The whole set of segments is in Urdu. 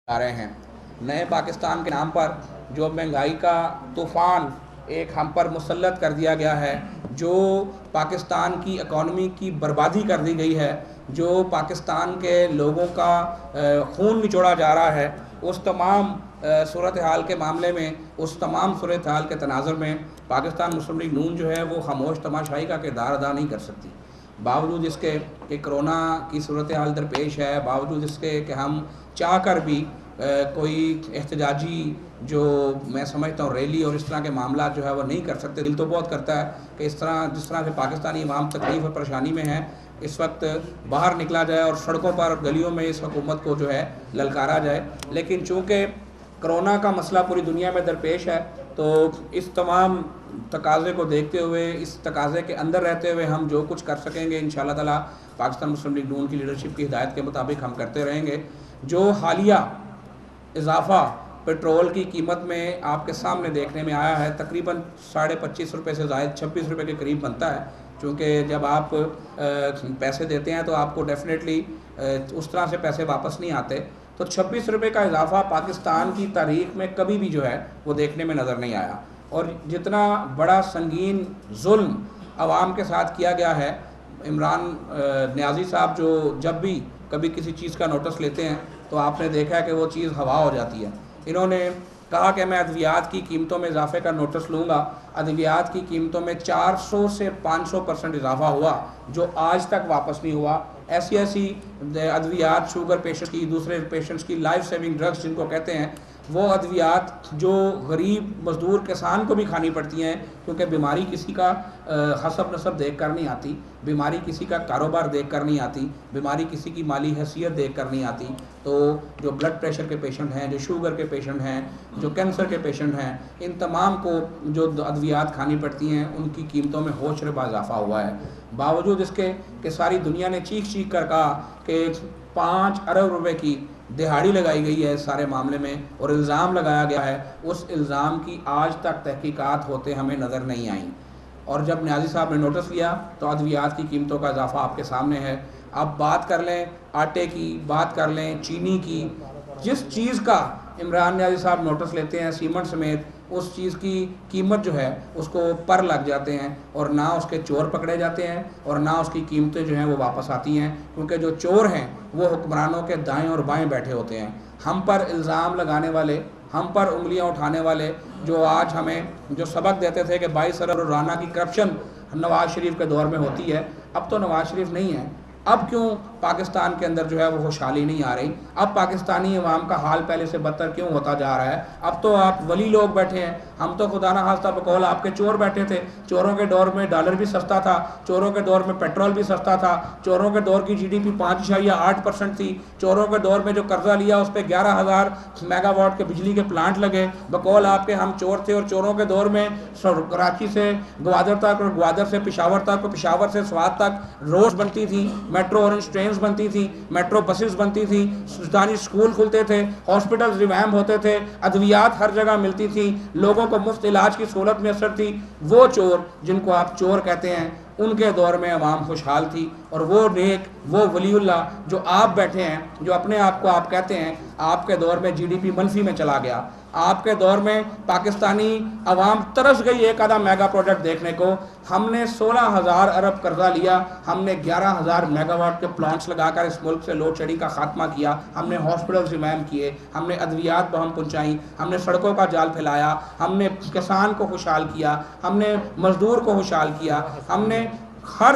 آ رہے ہیں نئے پاکستان کے نام پر جو مہنگائی کا طوفان ایک ہم پر مسلط کر دیا گیا ہے، جو پاکستان کی اکانومی کی بربادی کر دی گئی ہے، جو پاکستان کے لوگوں کا خون نچوڑا جا رہا ہے، اس تمام صورتحال کے معاملے میں، اس تمام صورتحال کے تناظر میں پاکستان مسلم لیگ نون جو ہے وہ خاموش تماشائی کا کردار ادا نہیں کر سکتی۔ باوجود اس کے کہ کرونا کی صورتحال درپیش ہے، باوجود اس کے کہ ہم چاہ کر بھی کوئی احتجاجی جو میں سمجھتا ہوں ریلی اور اس طرح کے معاملات جو ہے وہ نہیں کر سکتے۔ دل تو بہت کرتا ہے کہ جس طرح سے پاکستانی عوام تکلیف اور پریشانی میں ہے، اس وقت باہر نکلا جائے اور سڑکوں پر اور گلیوں میں اس حکومت کو جو ہے للکارا جائے، لیکن چونکہ کرونا کا مسئلہ پوری دنیا میں درپیش ہے تو اس تمام تقاضے کو دیکھتے ہوئے، اس تقاضے کے اندر رہتے ہوئے ہم جو کچھ کر سکیں گے انشاءاللہ تعالی پاکستان مسلم لیگ نون کی لیڈرشپ کی ہدایت کے مطابق ہم کرتے رہیں گے۔ جو حالیہ اضافہ پیٹرول کی قیمت میں آپ کے سامنے دیکھنے میں آیا ہے، تقریباً 25.5 روپے سے زائد 26 روپے کے قریب بنتا ہے، چونکہ جب آپ پیسے دیتے ہیں تو آپ کو ڈیفینیٹلی اس طرح سے پیسے واپس نہیں آتے، تو 26 روپے کا اضافہ پاکستان کی تاریخ میں کبھی بھی جو ہے وہ دیکھنے میں نظر نہیں آیا۔ اور جتنا بڑا سنگین ظلم عوام کے ساتھ کیا گیا ہے، عمران نیازی صاحب جو جب بھی کبھی کسی چیز کا نوٹس لیتے ہیں تو آپ نے دیکھا ہے کہ وہ چیز ہوا ہو جاتی ہے۔ انہوں نے کہا کہ میں ادویات کی قیمتوں میں اضافے کا نوٹس لوں گا، ادویات کی قیمتوں میں 400 سے 500% اضافہ ہوا جو آج تک واپس نہیں ہوا۔ ایسی ادویات شوگر پیشنٹ کی، دوسرے پیشنٹس کی لائف سیونگ ڈرگس جن کو کہتے ہیں، وہ ادویات جو غریب مزدور کسان کو بھی کھانی پڑتی ہیں، کیونکہ بیماری کسی کا حسب نسب دیکھ کر نہیں آتی، بیماری کسی کا کاروبار دیکھ کر نہیں آتی، بیماری کسی کی مالی حیثیت دیکھ کر نہیں آتی، تو جو بلڈ پریشر کے پیشنٹ ہیں، جو شوگر کے پیشنٹ ہیں، جو کینسر کے پیشنٹ ہیں، ان تمام کو جو ادویات کھانی پڑتی ہیں ان کی قیمتوں میں ہوش ربا اضافہ ہوا ہے۔ باوجود اس کے کہ ساری دنیا نے چیخ کر کہا کہ 5 ارب روپے کی دہاڑی لگائی گئی ہے اس سارے معاملے میں اور الزام لگایا گیا ہے، اس الزام کی آج تک تحقیقات ہوتے ہمیں نظر نہیں آئیں۔ اور جب نیازی صاحب نے نوٹس لیا تو ادویات کی قیمتوں کا اضافہ آپ کے سامنے ہے۔ اب بات کر لیں آٹے کی، بات کر لیں چینی کی، جس چیز کا عمران نیازی صاحب نوٹس لیتے ہیں سیمنٹ سمیت، اس چیز کی قیمت جو ہے اس کو پر لگ جاتے ہیں اور نہ اس کے چور پکڑے جاتے ہیں اور نہ اس کی قیمتیں جو ہیں وہ واپس آتی ہیں، کیونکہ جو چور ہیں وہ حکمرانوں کے دائیں اور بائیں بیٹھے ہوتے ہیں۔ ہم پر الزام لگانے والے، ہم پر انگلیاں اٹھانے والے، جو آج ہمیں جو سبق دیتے تھے کہ 22 ارب رانا کی کرپشن نواز شریف کے دور میں ہوتی ہے، اب تو نواز شریف نہیں ہے۔ اب کیوں پاکستان کے اندر جو ہے وہ خوشحالی نہیں آ رہی؟ اب پاکستانی عوام کا حال پہلے سے بدتر کیوں ہوتا جا رہا ہے؟ اب تو آپ ولی لوگ بیٹھے ہیں، ہم تو خدا نہ خواستہ بقول آپ کے چور بیٹھے تھے۔ چوروں کے دور میں ڈالر بھی سستا تھا، چوروں کے دور میں پیٹرول بھی سستا تھا، چوروں کے دور کی GDP 5.8% تھی، چوروں کے دور میں جو قرضہ لیا اس پہ 11,000 میگا واٹ کے بجلی کے پلانٹ لگے، بقول آپ کے ہم چور تھے۔ اور چوروں کے دور میں کراچی سے گوادر تک اور گوادر سے پشاور تک اور پشاور سے سوات تک روڈز بنتی تھی، میٹرو اورنج ٹرینز بنتی تھی، میٹرو بسز بنتی تھی، سلطانی اسکول کھلتے تھے، ہاسپٹلز ریویمپ ہوتے تھے، ادویات ہر جگہ ملتی تھی، لوگوں کو مفت علاج کی سہولت میسر تھی۔ وہ چور جن کو آپ چور کہتے ہیں، ان کے دور میں عوام خوشحال تھی، اور وہ نیک، وہ ولی اللہ جو آپ بیٹھے ہیں، جو اپنے آپ کو آپ کہتے ہیں، آپ کے دور میں GDP منفی میں چلا گیا۔ آپ کے دور میں پاکستانی عوام ترس گئی ایک آدھا میگا پروجیکٹ دیکھنے کو۔ ہم نے 16,000 ارب قرضہ لیا، ہم نے 11,000 میگا واٹ کے پلانٹس لگا کر اس ملک سے لوڈ شیڈنگ کا خاتمہ کیا، ہم نے ہاسپٹلز ریویمپ کیے، ہم نے ادویات بہم پہنچائیں، ہم نے سڑکوں کا جال پھیلایا، ہم نے کسان کو خوشحال کیا، ہم نے مزدور کو خوشحال کیا، ہم نے ہر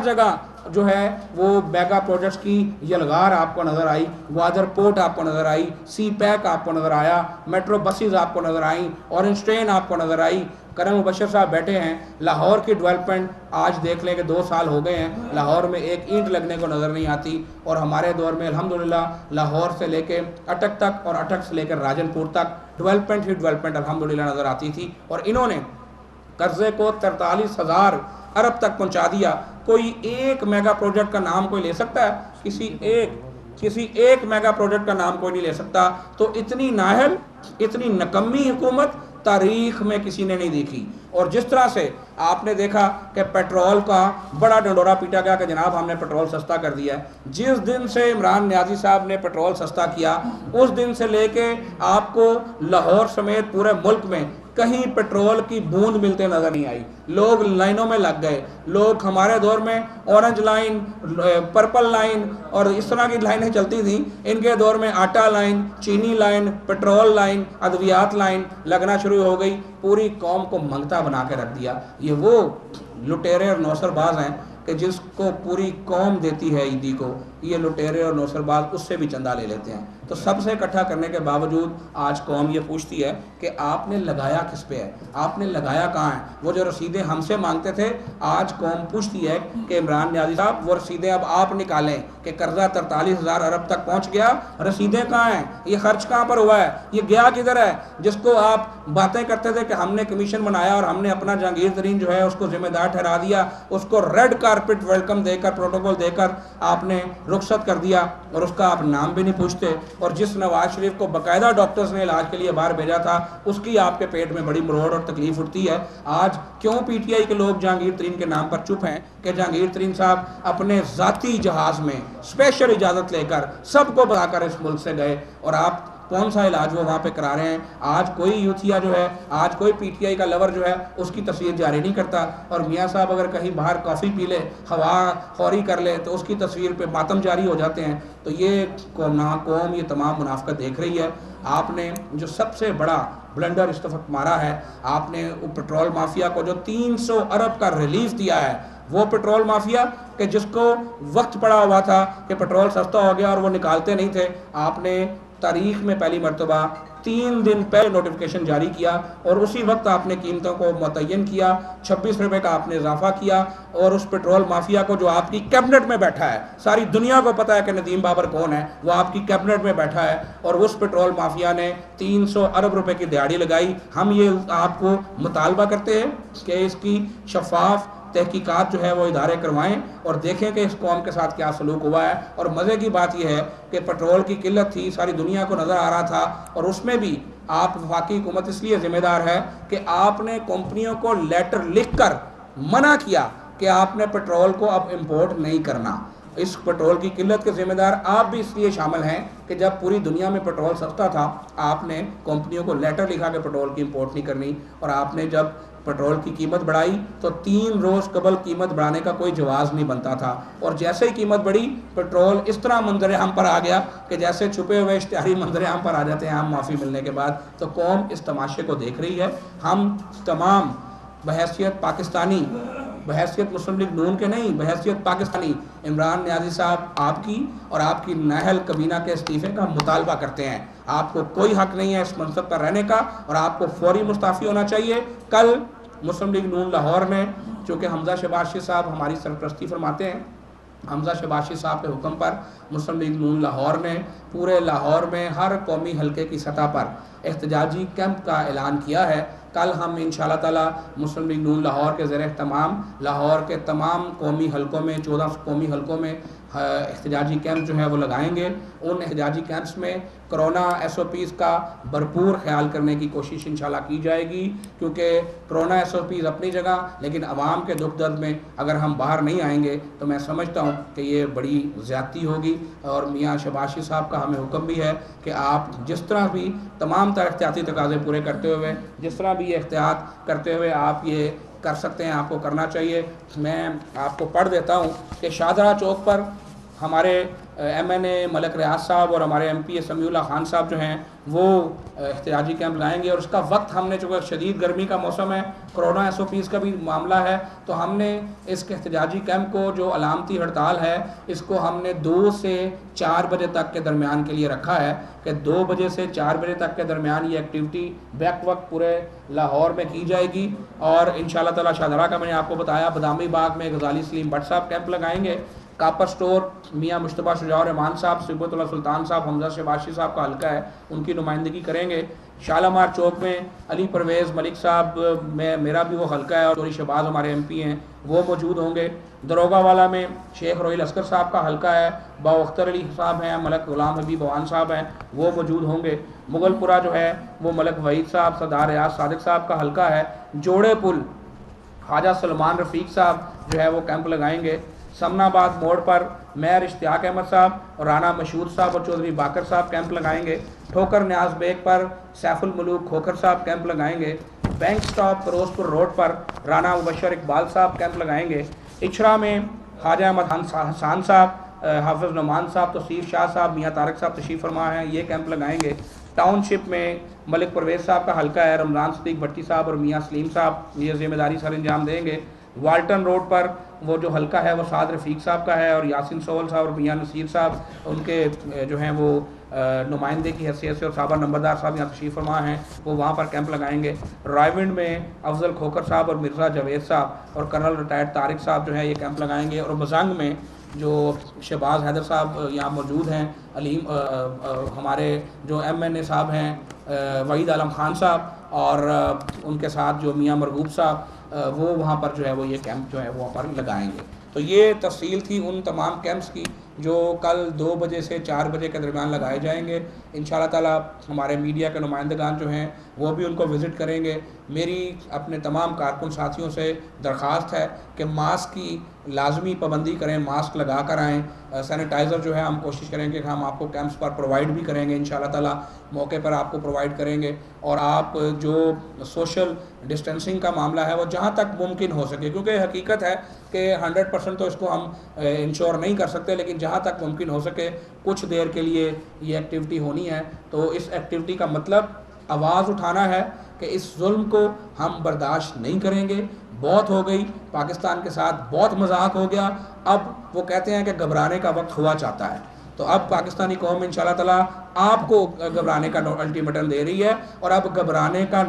جگہ جو ہے وہ میگا پروجیکٹس کی یلغار آپ کو نظر آئی، گوادر پورٹ آپ کو نظر آئی، سی پیک آپ کو نظر آیا، میٹرو بسز آپ کو نظر آئیں، اورنج ٹرین آپ کو نظر آئی۔ کرم مبشر صاحب بیٹھے ہیں، لاہور کی ڈیولپمنٹ آج دیکھ لیں کہ 2 سال ہو گئے ہیں، لاہور میں ایک اینٹ لگنے کو نظر نہیں آتی، اور ہمارے دور میں الحمدللہ لاہور سے لے کے اٹک تک اور اٹک سے لے کر راجن پور تک ڈیولپمنٹ ہی ڈیولپمنٹ الحمدللہ نظر آتی تھی، اور انہوں نے قرضے کو 43,000 ارب تک پہنچا دیا۔ کوئی ایک میگا پروجیکٹ کا نام کوئی لے سکتا ہے؟ کسی ایک میگا پروجیکٹ کا نام کوئی نہیں لے سکتا۔ تو اتنی نااہل، اتنی نکمی حکومت تاریخ میں کسی نے نہیں دیکھی۔ اور جس طرح سے آپ نے دیکھا کہ پیٹرول کا بڑا ڈنڈورا پیٹا گیا کہ جناب ہم نے پیٹرول سستا کر دیا ہے، جس دن سے عمران نیازی صاحب نے پیٹرول سستا کیا اس دن سے لے کے آپ کو لاہور سمیت پورے ملک میں کہیں پیٹرول کی بوند ملتے نظر نہیں آئی۔ لوگ لائنوں میں لگ گئے، لوگ ہمارے دور میں اورنج لائن، پرپل لائن اور اس طرح کی لائنیں چلتی تھیں، ان کے دور میں آٹا لائن، چینی لائن، پیٹرول لائن، ادویات لائن لگنا شروع ہو گئی، پوری قوم کو منگتا بنا کے رکھ دیا۔ یہ وہ لٹیرے اور نوسر باز ہیں کہ جس کو پوری قوم دیتی ہے عیدی کو، یہ لٹیرے اور نوسر باز اس سے بھی چندہ لے لیتے ہیں۔ تو سب سے اکٹھا کرنے کے باوجود آج قوم یہ پوچھتی ہے کہ آپ نے لگایا کس پہ ہے، آپ نے لگایا کہاں ہے؟ وہ جو رسیدیں ہم سے مانگتے تھے، آج قوم پوچھتی ہے کہ عمران نیازی صاحب وہ رسیدیں اب آپ نکالیں کہ قرضہ 43,000 ارب تک پہنچ گیا، رسیدیں کہاں ہیں؟ یہ خرچ کہاں پر ہوا ہے؟ یہ گیا کدھر ہے؟ جس کو آپ باتیں کرتے تھے کہ ہم نے کمیشن بنایا اور ہم نے اپنا جہانگیر ترین جو ہے اس کو ذمہ دار ٹھہرا دیا، اس کو ریڈ کارپٹ ویلکم دے کر، پروٹوکول دے کر آپ نے رخصت کر دیا اور اس کا آپ نام بھی نہیں پوچھتے، اور جس نواز شریف کو باقاعدہ ڈاکٹرز نے علاج کے لیے باہر بھیجا تھا اس کی آپ کے پیٹ میں بڑی مروڑ اور تکلیف اٹھتی ہے۔ آج کیوں پی ٹی آئی کے لوگ جہانگیر ترین کے نام پر چپ ہیں کہ جہانگیر ترین صاحب اپنے ذاتی جہاز میں اسپیشل اجازت لے کر سب کو بتا کر اس ملک سے گئے، اور آپ کون سا علاج وہ وہاں پہ کرا رہے ہیں؟ آج کوئی یوتھیا جو ہے، آج کوئی پی ٹی آئی کا لور جو ہے اس کی تصویر جاری نہیں کرتا، اور میاں صاحب اگر کہیں باہر کافی پی لے، ہوا خوری کر لے تو اس کی تصویر پہ ماتم جاری ہو جاتے ہیں۔ تو یہ قوم یہ تمام منافقت دیکھ رہی ہے۔ آپ نے جو سب سے بڑا بلنڈر اس وقت مارا ہے، آپ نے پیٹرول مافیا کو جو 300 ارب کا ریلیف دیا ہے، وہ پیٹرول مافیا کہ جس کو وقت پڑا ہوا تھا کہ پیٹرول سستا ہو گیا اور وہ نکالتے نہیں تھے، آپ نے تاریخ میں پہلی مرتبہ 3 دن پہلے نوٹیفیکیشن جاری کیا اور اسی وقت آپ نے قیمتوں کو متعین کیا، 26 روپے کا آپ نے اضافہ کیا، اور اس پیٹرول مافیا کو جو آپ کی کیبنٹ میں بیٹھا ہے، ساری دنیا کو پتا ہے کہ ندیم بابر کون ہے، وہ آپ کی کیبنٹ میں بیٹھا ہے، اور اس پیٹرول مافیا نے 300 ارب روپے کی دیہڑی لگائی۔ ہم یہ آپ کو مطالبہ کرتے ہیں کہ اس کی شفاف تحقیقات جو ہے وہ ادارے کروائیں اور دیکھیں کہ اس قوم کے ساتھ کیا سلوک ہوا ہے۔ اور مزے کی بات یہ ہے کہ پیٹرول کی قلت تھی، ساری دنیا کو نظر آ رہا تھا، اور اس میں بھی آپ وفاقی حکومت اس لیے ذمہ دار ہے کہ آپ نے کمپنیوں کو لیٹر لکھ کر منع کیا کہ آپ نے پیٹرول کو اب امپورٹ نہیں کرنا۔ اس پیٹرول کی قلت کے ذمہ دار آپ بھی اس لیے شامل ہیں کہ جب پوری دنیا میں پیٹرول سستا تھا، آپ نے کمپنیوں کو لیٹر لکھا کہ پیٹرول کی امپورٹ نہیں کرنی، اور آپ نے جب پیٹرول کی قیمت بڑھائی تو 3 روز قبل قیمت بڑھانے کا کوئی جواز نہیں بنتا تھا، اور جیسے ہی قیمت بڑھی پیٹرول اس طرح منظر عام پر آ گیا کہ جیسے چھپے ہوئے اشتہاری منظر عام پر آ جاتے ہیں عام معافی ملنے کے بعد۔ تو قوم اس تماشے کو دیکھ رہی ہے۔ ہم تمام بحیثیت پاکستانی، بحیثیت مسلم لیگ نون کے نہیں، بحیثیت پاکستانی، عمران نیازی صاحب آپ کی اور آپ کی نااہل کابینہ کے استعفے کا مطالبہ کرتے ہیں۔ آپ کو کوئی حق نہیں ہے اس منصب پر رہنے کا، اور آپ کو فوری مستعفی ہونا چاہیے۔ کل مسلم لیگ نون لاہور نے، چونکہ حمزہ شہبازی صاحب ہماری سرپرستی فرماتے ہیں، حمزہ شہبازی صاحب کے حکم پر مسلم لیگ نون لاہور نے پورے لاہور میں ہر قومی حلقے کی سطح پر احتجاجی کیمپ کا اعلان کیا ہے۔ کل ہم انشاءاللہ تعالی مسلم لیگ نون لاہور کے زیر اہتمام لاہور کے تمام قومی حلقوں میں 14 قومی حلقوں میں احتجاجی کیمپ جو ہے وہ لگائیں گے۔ ان احتجاجی کیمپس میں کرونا SOPs کا بھرپور خیال کرنے کی کوشش انشاءاللہ کی جائے گی، کیونکہ کرونا SOPs اپنی جگہ، لیکن عوام کے دکھ درد میں اگر ہم باہر نہیں آئیں گے تو میں سمجھتا ہوں کہ یہ بڑی زیادتی ہوگی۔ اور میاں شہبازی صاحب کا ہمیں حکم بھی ہے کہ آپ جس طرح بھی تمام تر احتیاطی تقاضے پورے کرتے ہوئے، جس طرح بھی یہ احتیاط کرتے ہوئے آپ یہ کر سکتے ہیں، آپ کو کرنا چاہیے۔ میں آپ کو پڑھ دیتا ہوں کہ شاہدرہ چوک پر ہمارے MNA ملک ریاض صاحب اور ہمارے MP سمیع اللہ خان صاحب جو ہیں وہ احتجاجی کیمپ لائیں گے، اور اس کا وقت ہم نے، چونکہ شدید گرمی کا موسم ہے، کرونا SOPs کا بھی معاملہ ہے، تو ہم نے اس کے احتجاجی کیمپ کو جو علامتی ہڑتال ہے اس کو ہم نے 2 سے 4 بجے تک کے درمیان کے لیے رکھا ہے کہ 2 بجے سے 4 بجے تک کے درمیان یہ ایکٹیویٹی بیک وقت پورے لاہور میں کی جائے گی۔ اور انشاءاللہ تعالی شاہدرہ کا میں نے آپ کو بتایا، بادامی باغ میں غزالی سلیم بٹ صاحب کیمپ لگائیں گے، کاپر سٹور میاں مشتبہ شجاع الرحمان صاحب، صبغت اللہ سلطان صاحب، حمزہ شباشی صاحب کا حلقہ ہے، ان کی نمائندگی کریں گے۔ شالامار چوک میں علی پرویز ملک صاحب، میرا بھی وہ حلقہ ہے، اور چوری شہباز ہمارے ایم پی ہیں، وہ موجود ہوں گے۔ دروگہ والا میں شیخ رویل اسکر صاحب کا حلقہ ہے، باو اختر علی صاحب ہیں، ملک غلام حبیب اوان صاحب ہیں، وہ موجود ہوں گے۔ مغل پورہ جو ہے وہ ملک وحید صاحب، سردار ریاض صادق صاحب کا حلقہ ہے۔ جوڑے پل خواجہ سلمان رفیق صاحب جو ہے وہ کیمپ لگائیں گے۔ سمن آباد موڑ پر میر اشتیاق احمد صاحب اور رانا مشہور صاحب اور چودھری باقر صاحب کیمپ لگائیں گے۔ ٹھوکر نیاز بیگ پر سیف الملوک کھوکھر صاحب کیمپ لگائیں گے۔ بینک سٹاپ فیروزپور روڈ پر رانا مبشر اقبال صاحب کیمپ لگائیں گے۔ اچھرا میں خواجہ احمد حسان صاحب، حافظ نعمان صاحب، توصیف شاہ صاحب، میاں طارق صاحب تشریف فرما ہیں، یہ کیمپ لگائیں گے۔ ٹاؤن شپ میں ملک پرویز صاحب کا حلقہ ہے، رمضان صدیق بھٹی صاحب اور میاں سلیم صاحب یہ ذمہ داری سر انجام دیں گے۔ والٹن روڈ پر وہ جو حلقہ ہے وہ سعد رفیق صاحب کا ہے، اور یاسین سول صاحب اور میاں نصیر صاحب ان کے جو ہیں وہ نمائندے کی حیثیت سے، اور صابر نمبردار صاحب یہاں تشریف فرما ہیں، وہ وہاں پر کیمپ لگائیں گے۔ رائیونڈ میں افضل کھوکھر صاحب اور مرزا جاوید صاحب اور کرنل ریٹائرڈ طارق صاحب جو ہے یہ کیمپ لگائیں گے۔ اور بزنگ میں جو شہباز حیدر صاحب یہاں موجود ہیں، علیم ہمارے جو ایم این اے صاحب ہیں، وحید عالم خان صاحب، اور ان کے ساتھ جو میاں مرغوب صاحب، وہ وہاں پر جو ہے وہ یہ کیمپ جو ہے وہ وہاں پر لگائیں گے۔ تو یہ تفصیل تھی ان تمام کیمپس کی جو کل 2 بجے سے 4 بجے کے درمیان لگائے جائیں گے۔ انشاءاللہ تعالیٰ ہمارے میڈیا کے نمائندگان جو ہیں وہ بھی ان کو وزٹ کریں گے۔ میری اپنے تمام کارکن ساتھیوں سے درخواست ہے کہ ماسک کی لازمی پابندی کریں، ماسک لگا کر آئیں۔ سینیٹائزر جو ہے ہم کوشش کریں گے کہ ہم آپ کو کیمپس پر پرووائڈ بھی کریں گے، انشاءاللہ تعالیٰ موقع پر آپ کو پرووائڈ کریں گے۔ اور آپ جو سوشل ڈسٹینسنگ کا معاملہ ہے وہ جہاں تک ممکن ہو سکے، کیونکہ حقیقت ہے کہ 100% تو اس کو ہم انشور نہیں کر سکتے، لیکن جہاں تک ممکن ہو سکے کچھ دیر کے لیے یہ ایکٹیویٹی ہونی ہے۔ تو اس ایکٹیویٹی کا مطلب آواز اٹھانا ہے کہ اس ظلم کو ہم برداشت نہیں کریں گے، بہت ہو گئی، پاکستان کے ساتھ بہت مذاق ہو گیا، اب وہ کہتے ہیں کہ گھبرانے کا وقت ہوا چاہتا ہے۔ تو اب پاکستانی قوم انشاءاللہ تعالیٰ آپ کو گھبرانے کا الٹیمیٹم دے رہی ہے، اور اب گھبرانے کا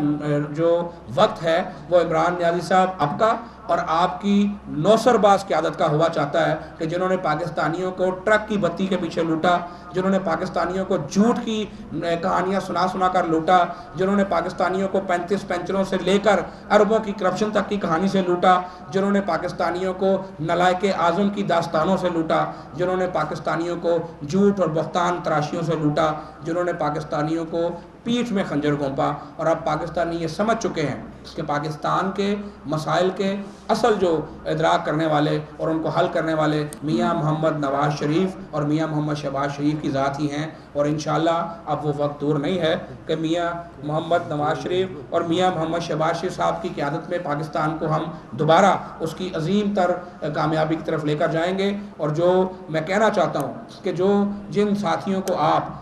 جو وقت ہے وہ عمران نیازی صاحب اب کا اور آپ کی نوسر باز قیادت کا ہوا چاہتا ہے، کہ جنہوں نے پاکستانیوں کو ٹرک کی بتی کے پیچھے لوٹا، جنہوں نے پاکستانیوں کو جھوٹ کی کہانیاں سنا کر لوٹا، جنہوں نے پاکستانیوں کو 35 پینچروں سے لے کر اربوں کی کرپشن تک کی کہانی سے لوٹا، جنہوں نے پاکستانیوں کو نلائق اعظم کی داستانوں سے لوٹا، جنہوں نے پاکستانیوں کو جھوٹ اور بہتان تراشیوں سے لوٹا، جنہوں نے پاکستانیوں کو پیٹھ میں خنجر گھونپا۔ اور اب پاکستانی یہ سمجھ چکے ہیں کہ پاکستان کے مسائل کے اصل جو ادراک کرنے والے اور ان کو حل کرنے والے میاں محمد نواز شریف اور میاں محمد شہباز شریف کی ذات ہی ہیں۔ اور انشاءاللہ اب وہ وقت دور نہیں ہے کہ میاں محمد نواز شریف اور میاں محمد شہباز شریف صاحب کی قیادت میں پاکستان کو ہم دوبارہ اس کی عظیم تر کامیابی کی طرف لے کر جائیں گے۔ اور جو میں کہنا چاہتا ہوں کہ جن ساتھیوں کو آپ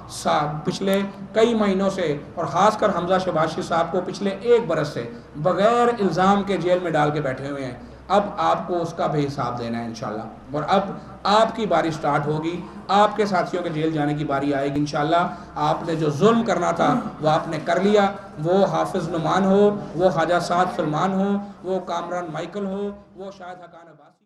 پچھلے کئی مہینوں سے، اور خاص کر حمزہ شہباز شریف صاحب کو پچھلے 1 برس سے بغیر الزام کے جیل میں ڈال کے بیٹھے ہوئے ہیں، اب آپ کو اس کا بھی حساب دینا ہے انشاءاللہ۔ اور اب آپ کی باری سٹارٹ ہوگی، آپ کے ساتھیوں کے جیل جانے کی باری آئے گی انشاءاللہ۔ آپ نے جو ظلم کرنا تھا وہ آپ نے کر لیا، وہ حافظ نعمان ہو، وہ خواجہ سعد سلمان ہو، وہ کامران مائیکل ہو، وہ شاہد حقان عباسی